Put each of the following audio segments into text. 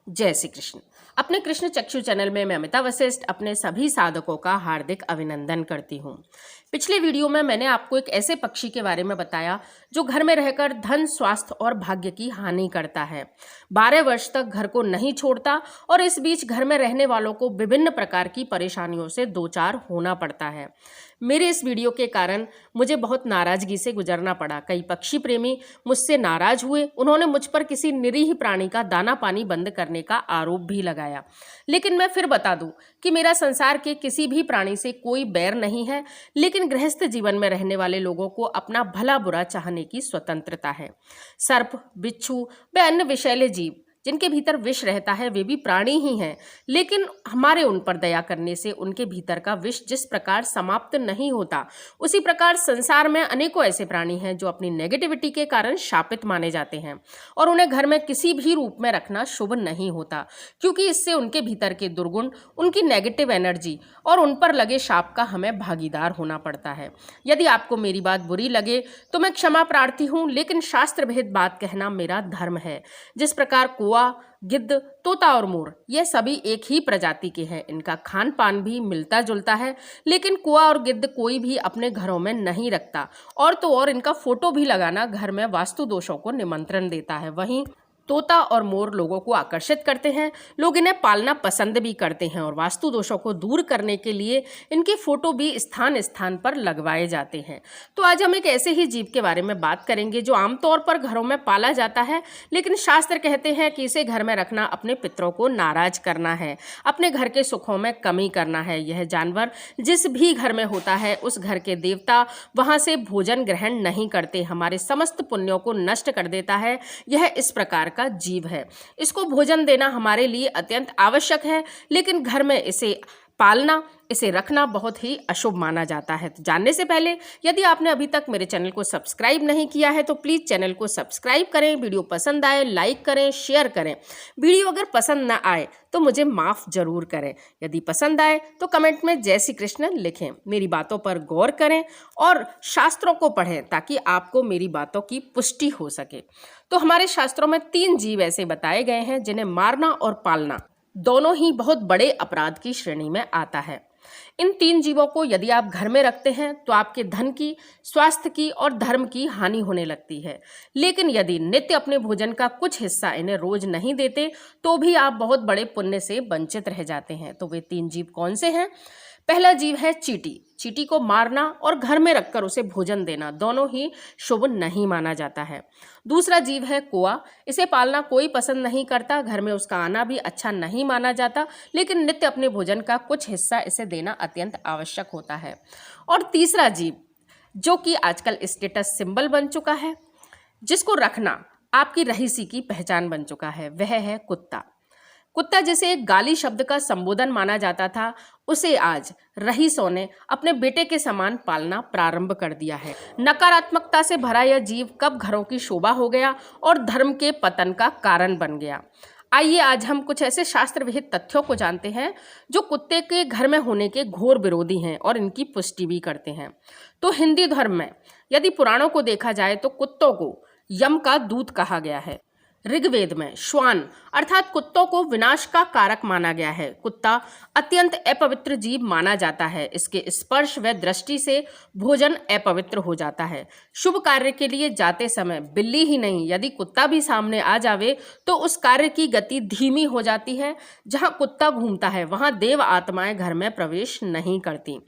जय श्री कृष्ण। अपने कृष्ण चक्षु चैनल में मैं अमिता वशिष्ठ अपने सभी साधकों का हार्दिक अभिनंदन करती हूँ। पिछले वीडियो में मैंने आपको एक ऐसे पक्षी के बारे में बताया जो घर में रहकर धन, स्वास्थ्य और भाग्य की हानि करता है। 12 वर्ष तक घर को नहीं छोड़ता और इस बीच घर में रहने वालों को विभिन्न प्रकार की परेशानियों से दो चार होना पड़ता है। मेरे इस वीडियो के कारण मुझे बहुत नाराजगी से गुजरना पड़ा। कई पक्षी प्रेमी मुझसे नाराज हुए। उन्होंने मुझ पर किसी निरीह प्राणी का दाना पानी बंद करने का आरोप भी लगाया। लेकिन मैं फिर बता दूं कि मेरा संसार के किसी भी प्राणी से कोई बैर नहीं है, लेकिन गृहस्थ जीवन में रहने वाले लोगों को अपना भला बुरा चाहने की स्वतंत्रता है। सर्प, बिच्छू व अन्य विषैले जीव जिनके भीतर विष रहता है वे भी प्राणी ही हैं, लेकिन हमारे उन पर दया करने से उनके भीतर का विष जिस प्रकार समाप्त नहीं होता, उसी प्रकार संसार में अनेकों ऐसे प्राणी हैं जो अपनी नेगेटिविटी के कारण शापित माने जाते हैं और उन्हें घर में किसी भी रूप में रखना शुभ नहीं होता, क्योंकि इससे उनके भीतर के दुर्गुण, उनकी नेगेटिव एनर्जी और उन पर लगे शाप का हमें भागीदार होना पड़ता है। यदि आपको मेरी बात बुरी लगे तो मैं क्षमा प्रार्थी हूँ, लेकिन शास्त्र विहित बात कहना मेरा धर्म है। जिस प्रकार कौआ, गिद्ध, तोता और मोर ये सभी एक ही प्रजाति के हैं, इनका खान पान भी मिलता जुलता है, लेकिन कौआ और गिद्ध कोई भी अपने घरों में नहीं रखता और तो और इनका फोटो भी लगाना घर में वास्तु दोषों को निमंत्रण देता है। वहीं तोता और मोर लोगों को आकर्षित करते हैं, लोग इन्हें पालना पसंद भी करते हैं और वास्तु दोषों को दूर करने के लिए इनके फोटो भी स्थान स्थान पर लगवाए जाते हैं। तो आज हम एक ऐसे ही जीव के बारे में बात करेंगे जो आमतौर पर घरों में पाला जाता है, लेकिन शास्त्र कहते हैं कि इसे घर में रखना अपने पितरों को नाराज करना है, अपने घर के सुखों में कमी करना है। यह जानवर जिस भी घर में होता है उस घर के देवता वहां से भोजन ग्रहण नहीं करते, हमारे समस्त पुण्यों को नष्ट कर देता है। यह इस प्रकार का जीव है। इसको भोजन देना हमारे लिए अत्यंत आवश्यक है, लेकिन घर में इसे पालना, इसे रखना बहुत ही अशुभ माना जाता है। तो जानने से पहले यदि आपने अभी तक मेरे चैनल को सब्सक्राइब नहीं किया है तो प्लीज़ चैनल को सब्सक्राइब करें। वीडियो पसंद आए लाइक करें, शेयर करें। वीडियो अगर पसंद ना आए तो मुझे माफ़ जरूर करें। यदि पसंद आए तो कमेंट में जय श्री कृष्ण लिखें। मेरी बातों पर गौर करें और शास्त्रों को पढ़ें ताकि आपको मेरी बातों की पुष्टि हो सके। तो हमारे शास्त्रों में 3 जीव ऐसे बताए गए हैं जिन्हें मारना और पालना दोनों ही बहुत बड़े अपराध की श्रेणी में आता है। इन 3 जीवों को यदि आप घर में रखते हैं तो आपके धन की, स्वास्थ्य की और धर्म की हानि होने लगती है, लेकिन यदि नित्य अपने भोजन का कुछ हिस्सा इन्हें रोज नहीं देते तो भी आप बहुत बड़े पुण्य से वंचित रह जाते हैं। तो वे 3 जीव कौन से हैं? पहला जीव है चींटी। चींटी को मारना और घर में रखकर उसे भोजन देना दोनों ही शुभ नहीं माना जाता है। दूसरा जीव है कौआ। इसे पालना कोई पसंद नहीं करता, घर में उसका आना भी अच्छा नहीं माना जाता, लेकिन नित्य अपने भोजन का कुछ हिस्सा इसे देना अत्यंत आवश्यक होता है। और तीसरा जीव जो कि आजकल स्टेटस सिंबल बन चुका है, जिसको रखना आपकी रहीसी की पहचान बन चुका है, वह है कुत्ता। कुत्ता जिसे एक गाली शब्द का संबोधन माना जाता था, उसे आज रईसों ने अपने बेटे के समान पालना प्रारंभ कर दिया है। नकारात्मकता से भरा यह जीव कब घरों की शोभा हो गया और धर्म के पतन का कारण बन गया। आइए आज हम कुछ ऐसे शास्त्र विहित तथ्यों को जानते हैं जो कुत्ते के घर में होने के घोर विरोधी हैं और इनकी पुष्टि भी करते हैं। तो हिंदू धर्म में यदि पुराणों को देखा जाए तो कुत्तों को यम का दूत कहा गया है। ऋग्वेद में श्वान अर्थात कुत्तों को विनाश का कारक माना गया है। कुत्ता अत्यंत अपवित्र जीव माना जाता है। इसके स्पर्श व दृष्टि से भोजन अपवित्र हो जाता है। शुभ कार्य के लिए जाते समय बिल्ली ही नहीं, यदि कुत्ता भी सामने आ जावे तो उस कार्य की गति धीमी हो जाती है। जहां कुत्ता घूमता है वहां देव आत्माएं घर में प्रवेश नहीं करती।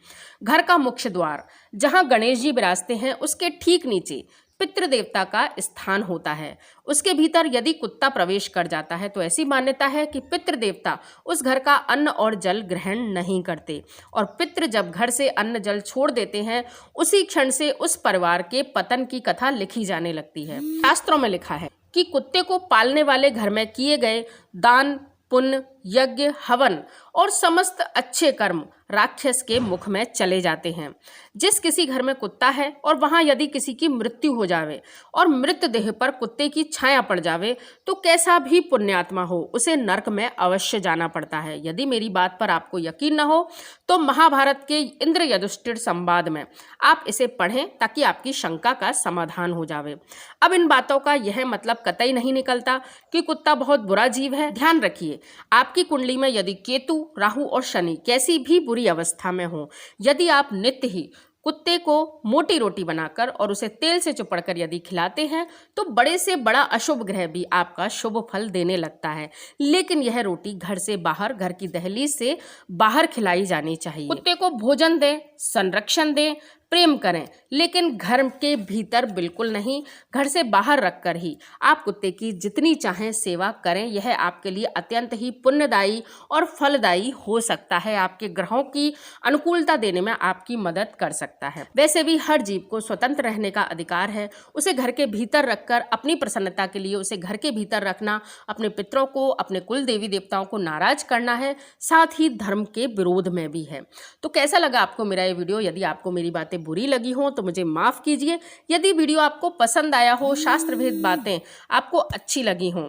घर का मुख्य द्वार जहां गणेश जी विराजते हैं उसके ठीक नीचे पितृ देवता का स्थान होता है। उसके भीतर यदि कुत्ता प्रवेश कर जाता है तो ऐसी मान्यता है कि पितृ देवता उस घर का अन्न और जल ग्रहण नहीं करते और पितृ जब घर से अन्न जल छोड़ देते हैं उसी क्षण से उस परिवार के पतन की कथा लिखी जाने लगती है। शास्त्रों में लिखा है कि कुत्ते को पालने वाले घर में किए गए दान, पुण्य, यज्ञ, हवन और समस्त अच्छे कर्म राक्षस के मुख में चले जाते हैं। जिस किसी घर में कुत्ता है और वहां यदि किसी की मृत्यु हो जावे और मृत देह पर कुत्ते की छाया पड़ जावे तो कैसा भी पुण्यात्मा हो उसे नरक में अवश्य जाना पड़ता है। यदि मेरी बात पर आपको यकीन न हो तो महाभारत के इंद्र युधिष्ठिर संवाद में आप इसे पढ़ें ताकि आपकी शंका का समाधान हो जावे। अब इन बातों का यह मतलब कतई नहीं निकलता कि कुत्ता बहुत बुरा जीव है। ध्यान रखिए, आपकी कुंडली में यदि केतु, राहु और शनि कैसी भी बुरी अवस्था में हो, यदि आप नित्य ही कुत्ते को मोटी रोटी बनाकर और उसे तेल से चुपड़कर यदि खिलाते हैं तो बड़े से बड़ा अशुभ ग्रह भी आपका शुभ फल देने लगता है। लेकिन यह रोटी घर से बाहर, घर की दहलीज से बाहर खिलाई जानी चाहिए। कुत्ते को भोजन दें, संरक्षण दें, प्रेम करें, लेकिन घर के भीतर बिल्कुल नहीं। घर से बाहर रखकर ही आप कुत्ते की जितनी चाहें सेवा करें। यह आपके लिए अत्यंत ही पुण्यदायी और फलदायी हो सकता है। आपके ग्रहों की अनुकूलता देने में आपकी मदद कर सकता है। वैसे भी हर जीव को स्वतंत्र रहने का अधिकार है। उसे घर के भीतर रखकर अपनी प्रसन्नता के लिए उसे घर के भीतर रखना अपने पितरों को, अपने कुल देवी देवताओं को नाराज करना है, साथ ही धर्म के विरोध में भी है। तो कैसा लगा आपको मेरा ये वीडियो? यदि आपको मेरी बातें बुरी लगी हो तो मुझे माफ कीजिए। यदि वीडियो आपको पसंद आया हो, शास्त्रविहित बातें आपको अच्छी लगी हो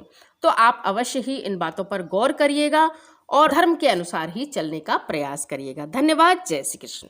तो आप अवश्य ही इन बातों पर गौर करिएगा और धर्म के अनुसार ही चलने का प्रयास करिएगा। धन्यवाद। जय श्री कृष्ण।